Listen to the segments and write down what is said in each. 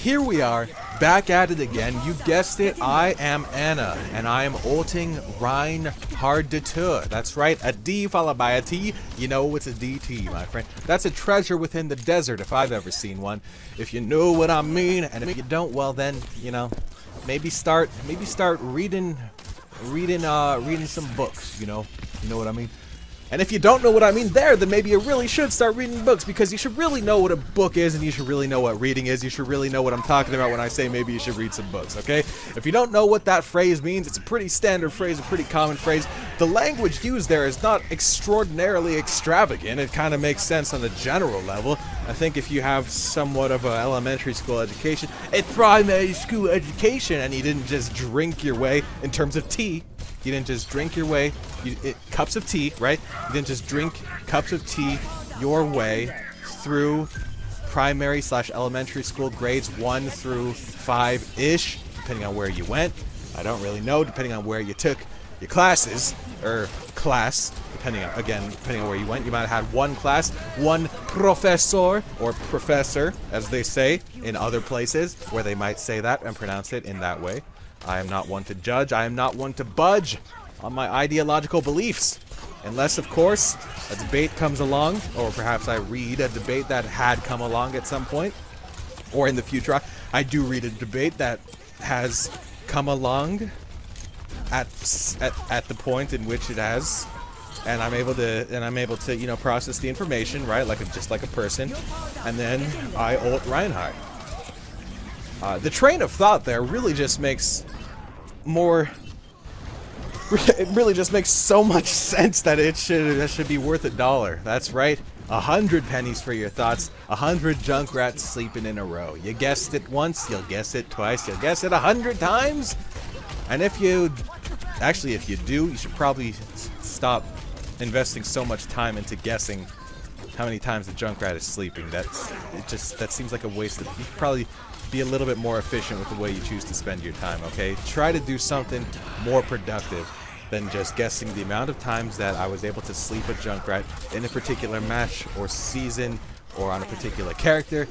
Here we are, back at it again. You guessed it, I am Anna, and I am ulting Reinhard de Tour. That's right, a D followed by a T. You know it's a DT, my friend. That's a treasure within the desert if I've ever seen one. If you know what I mean, and if you don't, well then, you know, maybe start reading some books, you know what I mean? And if you don't know what I mean there, then maybe you really should start reading books, because you should really know what a book is, and you should really know what reading is. You should really know what I'm talking about when I say maybe you should read some books, okay? If you don't know what that phrase means, it's a pretty standard phrase, a pretty common phrase. The language used there is not extraordinarily extravagant. It kind of makes sense on the general level. I think if you have somewhat of an elementary school education, a primary school education, and you didn't just drink your way in terms of tea, you didn't just drink your way, cups of tea, right? You didn't just drink cups of tea your way through primary/elementary school grades 1 through 5-ish, depending on where you went. I don't really know, depending on where you took your classes, or class, depending on where you went. You might have had one class, one professor, or professor, as they say in other places, where they might say that and pronounce it in that way. I am not one to judge. I am not one to budge on my ideological beliefs. Unless, of course, a debate comes along, or perhaps I read a debate that had come along at some point, or in the future. I do read a debate that has come along at the point in which it has, and I'm able to you know, process the information, right, just like a person, and then I ult Reinhardt. The train of thought there really just makes it really just makes so much sense that it should be worth $1. That's right, 100 pennies for your thoughts, 100 Junkrats sleeping in a row. You guessed it once, you'll guess it twice, you'll guess it 100 times. And if you do, you should probably stop investing so much time into guessing how many times the Junkrat is sleeping. That seems like a waste of. You could probably be a little bit more efficient with the way you choose to spend your time, okay? Try to do something more productive than just guessing the amount of times that I was able to sleep a Junkrat in a particular match or season or on a particular character.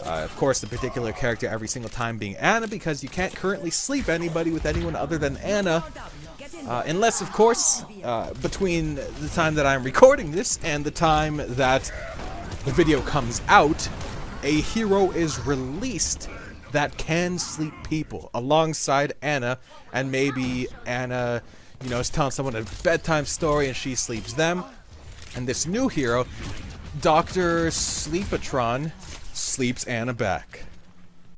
Of course, the particular character every single time being Anna, because you can't currently sleep anybody with anyone other than Anna. Unless, of course, between the time that I'm recording this and the time that the video comes out, a hero is released that can sleep people alongside Anna, and maybe Anna, you know, is telling someone a bedtime story and she sleeps them. And this new hero, Dr. Sleepatron, sleeps Anna back.